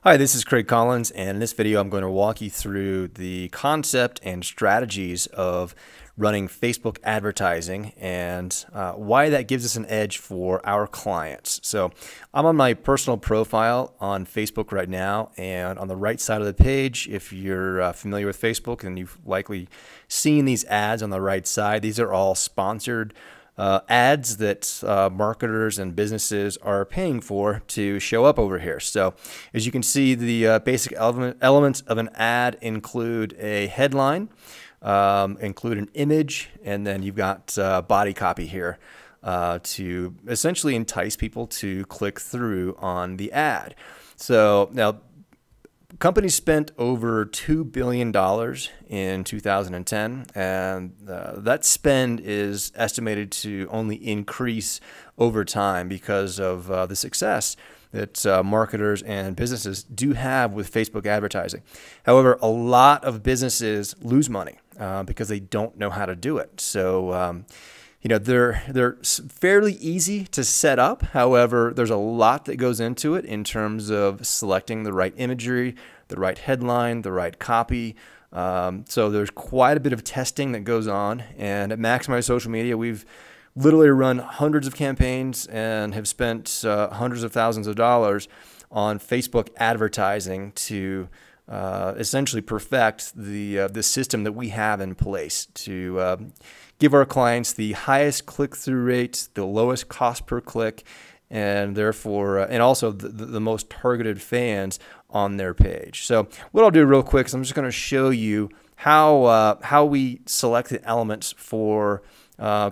Hi, this is Craig Collins, and in this video I'm going to walk you through the concept and strategies of running Facebook advertising and why that gives us an edge for our clients. So I'm on my personal profile on Facebook right now, and on the right side of the page, if you're familiar with Facebook, and you've likely seen these ads on the right side, these are all sponsored ads that marketers and businesses are paying for to show up over here. So as you can see, the basic elements of an ad include a headline, include an image, and then you've got body copy here to essentially entice people to click through on the ad. So now, companies spent over $2 billion in 2010, and that spend is estimated to only increase over time because of the success that marketers and businesses do have with Facebook advertising. However, a lot of businesses lose money because they don't know how to do it. So they're fairly easy to set up. However, there's a lot that goes into it in terms of selecting the right imagery, the right headline, the right copy. So there's quite a bit of testing that goes on. And at Maximize Social Media, we've literally run hundreds of campaigns and have spent hundreds of thousands of dollars on Facebook advertising to essentially perfect the system that we have in place to give our clients the highest click-through rate, the lowest cost per click, and therefore, and also the most targeted fans on their page. So what I'll do real quick is I'm just going to show you how we select the elements for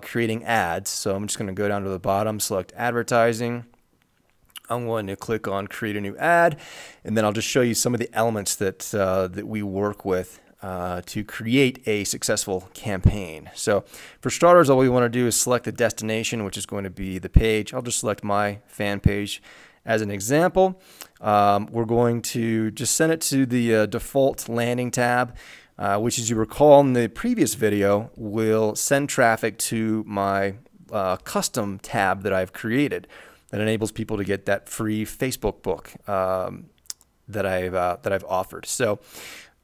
creating ads. So I'm just going to go down to the bottom, select advertising. I'm going to click on create a new ad, and then I'll just show you some of the elements that we work with to create a successful campaign. So for starters, all we want to do is select the destination, which is going to be the page. I'll just select my fan page as an example. We're going to just send it to the default landing tab, which, as you recall in the previous video, will send traffic to my custom tab that I've created that enables people to get that free Facebook book that I've offered. So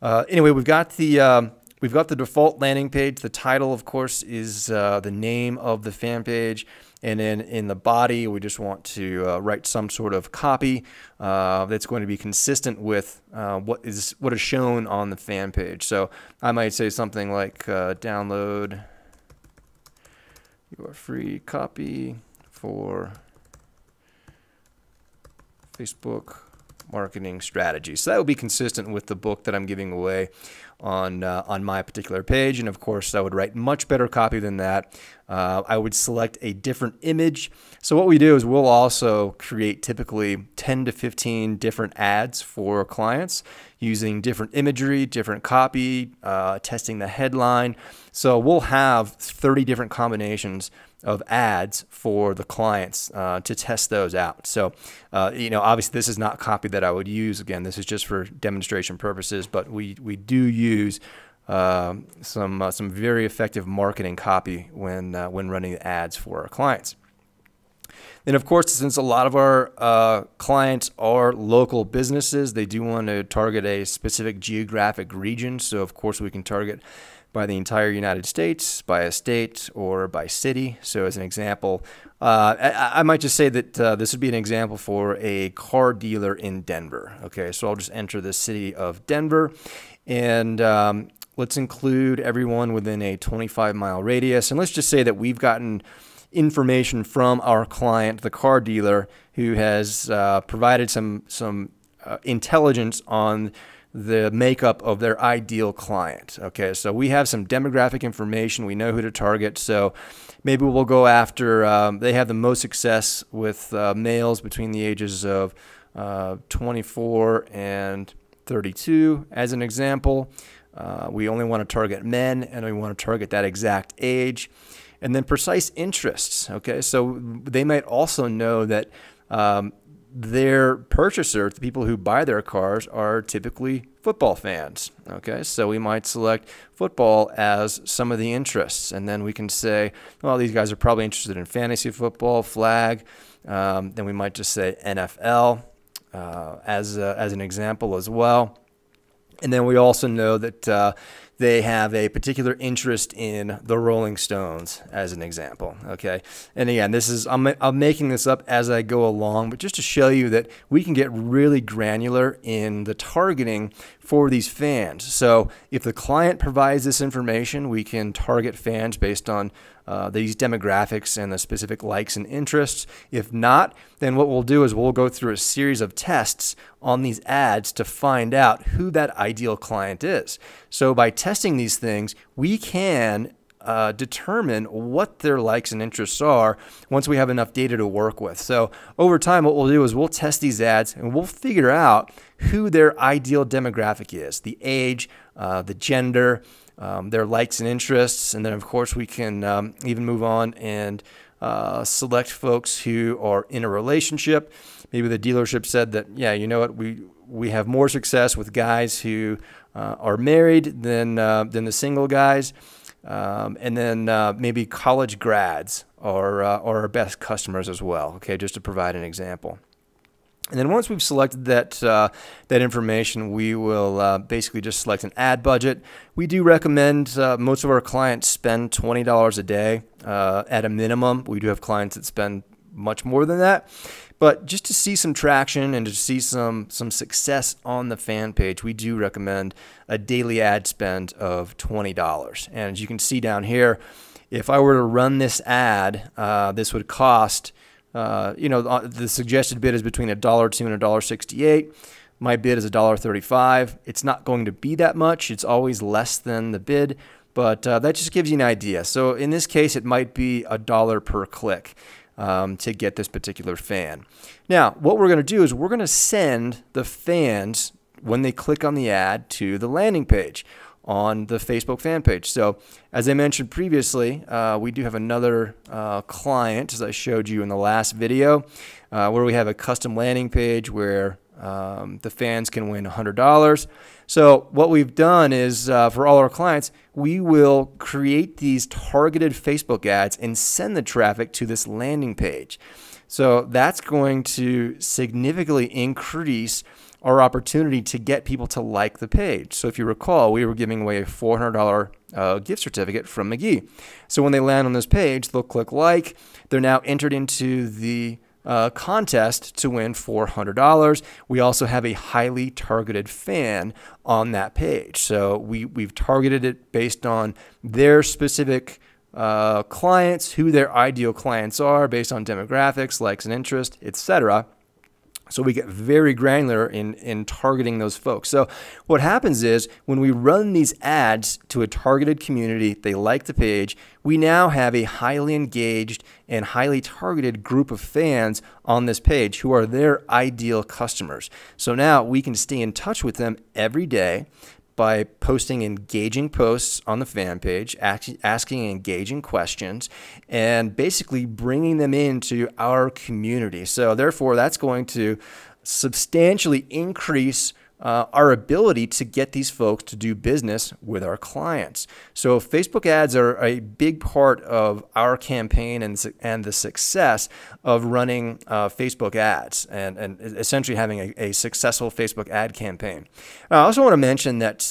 anyway, we've got the default landing page. The title, of course, is the name of the fan page, and then in the body, we just want to write some sort of copy that's going to be consistent with what is shown on the fan page. So I might say something like download your free copy for Facebook marketing strategy. So that will be consistent with the book that I'm giving away on my particular page. And of course, I would write much better copy than that. I would select a different image. So what we do is we'll also create typically 10 to 15 different ads for clients using different imagery, different copy, testing the headline. So we'll have 30 different combinations of ads for the clients to test those out. So, obviously this is not copy that I would use. Again, this is just for demonstration purposes, but we do use some very effective marketing copy when running ads for our clients. And of course, since a lot of our clients are local businesses, they do want to target a specific geographic region. So of course we can target by the entire United States, by a state, or by city. So as an example, I might just say that this would be an example for a car dealer in Denver. Okay, so I'll just enter the city of Denver, and let's include everyone within a 25-mile radius. And let's just say that we've gotten information from our client, the car dealer, who has provided some intelligence on the makeup of their ideal client. Okay, so we have some demographic information. We know who to target. So maybe we'll go after, they have the most success with males between the ages of 24 and 32 as an example. We only want to target men, and we want to target that exact age. And then precise interests. Okay, so they might also know that their purchaser, the people who buy their cars, are typically football fans. Okay, so we might select football as some of the interests, and then we can say, well, these guys are probably interested in fantasy football, flag. Then we might just say NFL. as an example as well. And then we also know that they have a particular interest in the Rolling Stones as an example. Okay. And again, I'm making this up as I go along, but just to show you that we can get really granular in the targeting for these fans. So if the client provides this information, we can target fans based on these demographics and the specific likes and interests. If not, then what we'll do is we'll go through a series of tests on these ads to find out who that ideal client is. So by testing these things, we can determine what their likes and interests are once we have enough data to work with. So over time, what we'll do is we'll test these ads and we'll figure out who their ideal demographic is, the age, the gender, their likes and interests. And then of course we can even move on and select folks who are in a relationship. Maybe the dealership said that, yeah, you know what, we have more success with guys who are married than the single guys. And then maybe college grads are our best customers as well. Okay, just to provide an example. And then once we've selected that information, we will basically just select an ad budget. We do recommend most of our clients spend $20 a day at a minimum. We do have clients that spend much more than that. But just to see some traction and to see some success on the fan page, we do recommend a daily ad spend of $20. And as you can see down here, if I were to run this ad, this would cost, the suggested bid is between $1.02 and $1.68. My bid is $1.35. It's not going to be that much. It's always less than the bid, but that just gives you an idea. So in this case, it might be $1 per click to get this particular fan. Now, what we're going to do is we're going to send the fans, when they click on the ad, to the landing page on the Facebook fan page. So as I mentioned previously, we do have another client, as I showed you in the last video, where we have a custom landing page where the fans can win $100. So what we've done is for all our clients, we will create these targeted Facebook ads and send the traffic to this landing page. So that's going to significantly increase our opportunity to get people to like the page. So if you recall, we were giving away a $400 gift certificate from McGee. So when they land on this page, they'll click like. They're now entered into the contest to win $400. We also have a highly targeted fan on that page. So we've targeted it based on their specific clients, who their ideal clients are based on demographics, likes and interest, etc. So we get very granular in targeting those folks. So what happens is when we run these ads to a targeted community, they like the page, we now have a highly engaged and highly targeted group of fans on this page who are their ideal customers. So now we can stay in touch with them every day by posting engaging posts on the fan page, asking engaging questions, and basically bringing them into our community. So therefore, that's going to substantially increase our ability to get these folks to do business with our clients. So Facebook ads are a big part of our campaign and the success of running Facebook ads and essentially having a successful Facebook ad campaign. Now, I also want to mention that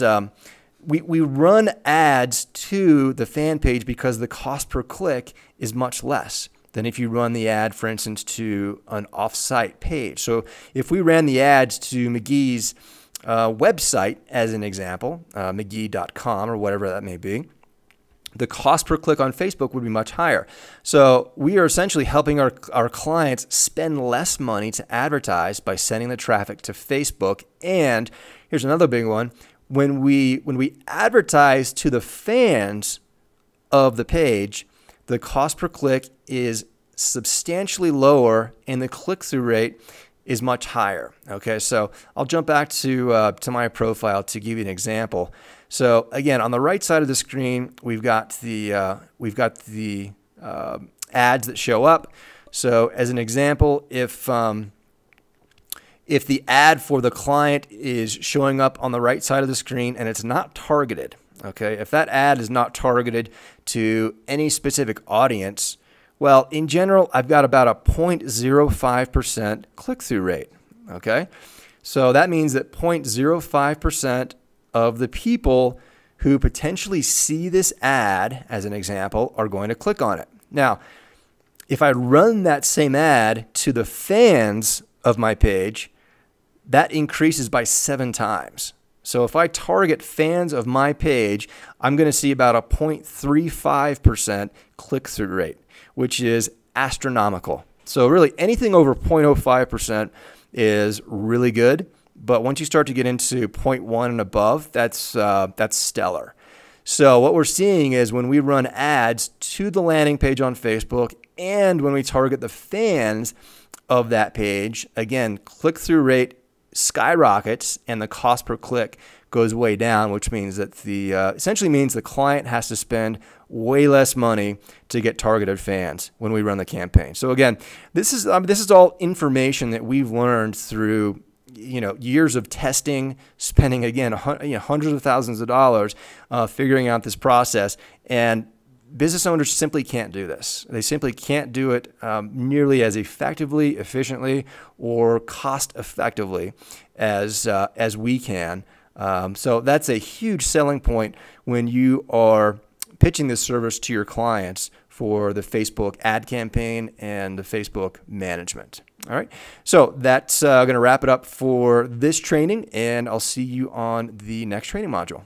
we run ads to the fan page because the cost per click is much less than if you run the ad, for instance, to an off-site page. So if we ran the ads to McGee's website, as an example, McGee.com or whatever that may be, the cost per click on Facebook would be much higher. So we are essentially helping our clients spend less money to advertise by sending the traffic to Facebook. And here's another big one. When we advertise to the fans of the page, the cost per click is substantially lower and the click-through rate is much higher. Okay, so I'll jump back to my profile to give you an example. So again, on the right side of the screen, we've got the ads that show up. So as an example, if the ad for the client is showing up on the right side of the screen and it's not targeted, okay, if that ad is not targeted to any specific audience, well, in general, I've got about a 0.05% click-through rate. Okay, so that means that 0.05% of the people who potentially see this ad, as an example, are going to click on it. Now, if I run that same ad to the fans of my page, that increases by 7 times. So if I target fans of my page, I'm going to see about a 0.35% click-through rate, which is astronomical. So really anything over 0.05% is really good. But once you start to get into 0.1 and above, that's stellar. So what we're seeing is when we run ads to the landing page on Facebook and when we target the fans of that page, again, click-through rate skyrockets and the cost per click goes way down, which means that essentially means the client has to spend way less money to get targeted fans when we run the campaign. So again, this is all information that we've learned through years of testing, spending again hundreds of thousands of dollars figuring out this process, and business owners simply can't do this. They simply can't do it nearly as effectively, efficiently, or cost effectively as we can. So that's a huge selling point when you are pitching this service to your clients for the Facebook ad campaign and the Facebook management. All right, so that's going to wrap it up for this training, and I'll see you on the next training module.